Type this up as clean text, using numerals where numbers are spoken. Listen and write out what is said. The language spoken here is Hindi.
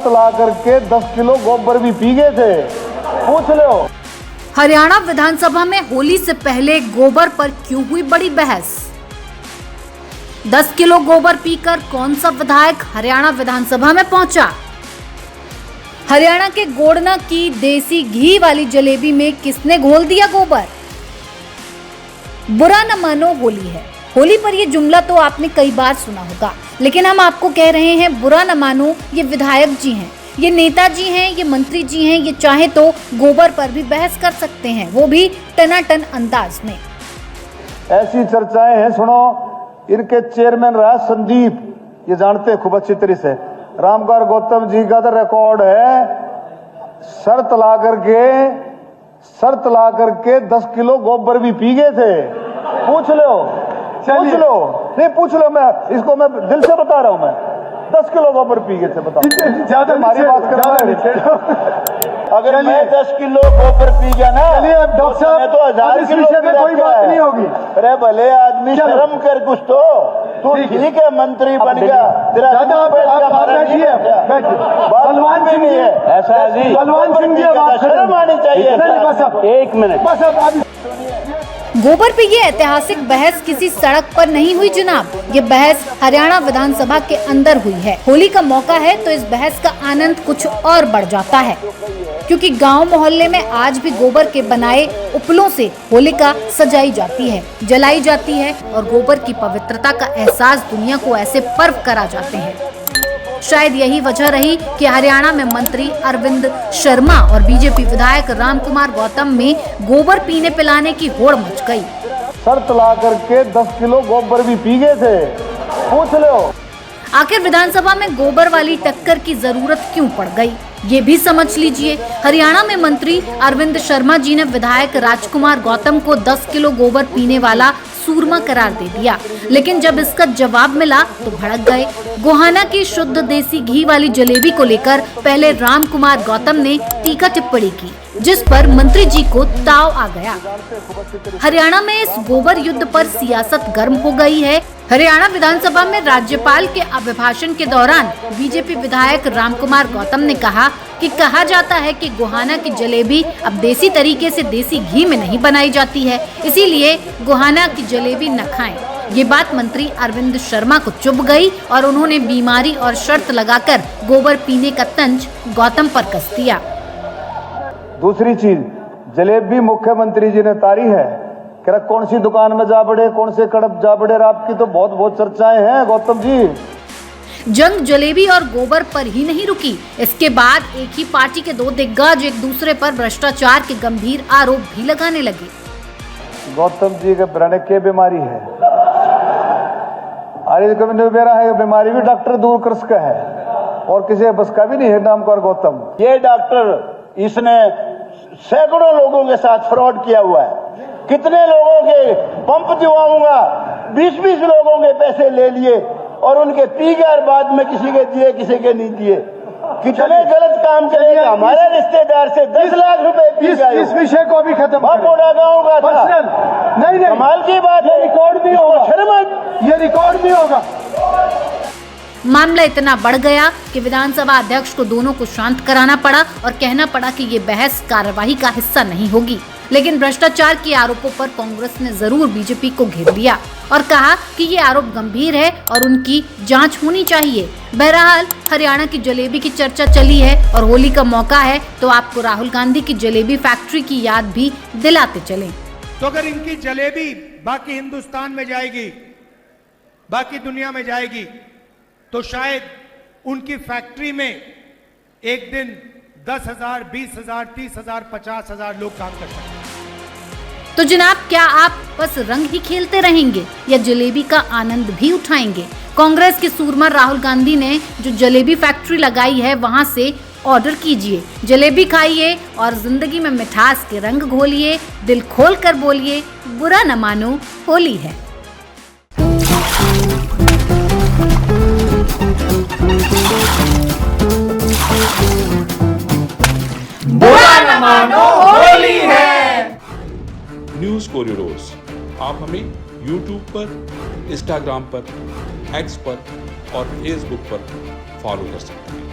शर्त ला करके 10 किलो गोबर भी पी गए थे, पूछ लो। हरियाणा विधानसभा में होली से पहले गोबर पर क्यों हुई बड़ी बहस? 10 किलो गोबर पीकर कौन सा विधायक हरियाणा विधानसभा में पहुंचा? हरियाणा के गोड़ना की देसी घी वाली जलेबी में किसने घोल दिया गोबर? बुरा न मानो होली है। होली पर यह जुमला तो आपने कई बार सुना होगा, लेकिन हम आपको कह रहे हैं बुरा न मानो। ये विधायक जी हैं, ये नेताजी हैं, ये मंत्री जी हैं, ये चाहे तो गोबर पर भी बहस कर सकते हैं, वो भी टनाटन अंदाज में। ऐसी चर्चाएं हैं, सुनो। इनके चेयरमैन रहा संदीप, ये जानते हैं खूब अच्छी तरह से। रामकुमार गौतम जी का तो रिकॉर्ड है, शर्त ला करके 10 किलो गोबर भी पी गए थे, पूछ लो। नहीं पूछ लो, मैं इसको मैं दिल से बता रहा हूं। मैं 10 किलो गोबर पी गए थे, बताओ। ज्यादा हमारी बात करना। अगर मैं 10 किलो गोबर पी गया ना, डॉक्टर साहब तो 1000 किलो में कोई बात नहीं होगी। अरे भले आदमी शर्म कर कुछ तो। तू ठीक है, मंत्री बन गया, तेरा बलवान सिंह जी है ऐसा जी, बलवान सिंह जी शर्म आनी चाहिए। 1 मिनट। गोबर पे ये ऐतिहासिक बहस किसी सड़क पर नहीं हुई जनाब, ये बहस हरियाणा विधानसभा के अंदर हुई है। होली का मौका है तो इस बहस का आनंद कुछ और बढ़ जाता है, क्योंकि गांव मोहल्ले में आज भी गोबर के बनाए उपलों से होलिका सजाई जाती है, जलाई जाती है और गोबर की पवित्रता का एहसास दुनिया को ऐसे पर्व करा जाते हैं। शायद यही वजह रही कि हरियाणा में मंत्री अरविंद शर्मा और बीजेपी विधायक रामकुमार गौतम में गोबर पीने पिलाने की होड़ मच गई। शर्त ला करके 10 किलो गोबर भी पी गए थे, पूछ लो। आखिर विधानसभा में गोबर वाली टक्कर की जरूरत क्यों पड़ गई, ये भी समझ लीजिए। हरियाणा में मंत्री अरविंद शर्मा जी ने विधायक राजकुमार गौतम को 10 किलो गोबर पीने वाला सूरमा करार दे दिया, लेकिन जब इसका जवाब मिला तो भड़क गए। गोहाना की शुद्ध देसी घी वाली जलेबी को लेकर पहले रामकुमार गौतम ने तीखा टिप्पणी की, जिस पर मंत्री जी को ताव आ गया। हरियाणा में इस गोबर युद्ध पर सियासत गर्म हो गई है। हरियाणा विधानसभा में राज्यपाल के अभिभाषण के दौरान बीजेपी विधायक रामकुमार गौतम ने कहा कि कहा जाता है कि गोहाना की जलेबी अब देसी तरीके से देसी घी में नहीं बनाई जाती है, इसीलिए गोहाना की जलेबी न खाएं। ये बात मंत्री अरविंद शर्मा को चुभ गई और उन्होंने बीमारी और शर्त लगाकर गोबर पीने का तंज गौतम पर कस दिया। दूसरी चीज, जलेबी मुख्यमंत्री जी ने तारी है, कौन सी दुकान में जा बड़े, कौन से कड़प जा बड़े, आपकी तो बहुत चर्चाएं हैं गौतम जी। जंग जलेबी और गोबर पर ही नहीं रुकी, इसके बाद एक ही पार्टी के 2 दिग्गज एक दूसरे पर भ्रष्टाचार के गंभीर आरोप भी लगाने लगे। गौतम जी के व्रण की बीमारी है, अरे मेरा है बीमारी भी डॉक्टर दूर कर सका है और किसी बस का भी नहीं है। नामकुमार गौतम ये डॉक्टर, इसने सैकड़ों लोगों के साथ फ्रॉड किया हुआ है। कितने लोगों के पंप दिवाऊंगा, 20-20 लोगों के पैसे ले लिए और उनके पी गए, बाद में किसी के दिए किसी के नहीं दिए। कितने गलत काम करेगा। हमारे रिश्तेदार से 10 लाख रुपए पी गए। इस विषय को भी खत्म पूरा गाँव का था। नहीं कमाल की बात है, रिकॉर्ड भी होगा, ये रिकॉर्ड भी होगा। मामला इतना बढ़ गया कि विधानसभा अध्यक्ष को दोनों को शांत कराना पड़ा और कहना पड़ा कि ये बहस कार्यवाही का हिस्सा नहीं होगी। लेकिन भ्रष्टाचार के आरोपों पर कांग्रेस ने जरूर बीजेपी को घेर लिया और कहा कि ये आरोप गंभीर है और उनकी जांच होनी चाहिए। बहरहाल हरियाणा की जलेबी की चर्चा चली है और होली का मौका है तो आपको राहुल गांधी की जलेबी फैक्ट्री की याद भी दिलाते चलें। तो अगर इनकी जलेबी बाकी हिंदुस्तान में जाएगी, बाकी दुनिया में जाएगी, तो शायद उनकी फैक्ट्री में एक दिन 10,000, 20,000, 30,000, 50,000 लोग काम कर सकते हैं। तो जनाब, क्या आप बस रंग ही खेलते रहेंगे या जलेबी का आनंद भी उठाएंगे? कांग्रेस के सूरमा राहुल गांधी ने जो जलेबी फैक्ट्री लगाई है, वहां से ऑर्डर कीजिए, जलेबी खाइए और जिंदगी में मिठास के रंग घोलिए। दिल खोल कर बोलिए, बुरा न मानो होली है। बुरा न मानो होली है। न्यूज़ कॉरिडोर्स आप हमें YouTube पर, Instagram पर, X पर और Facebook पर फॉलो कर सकते हैं।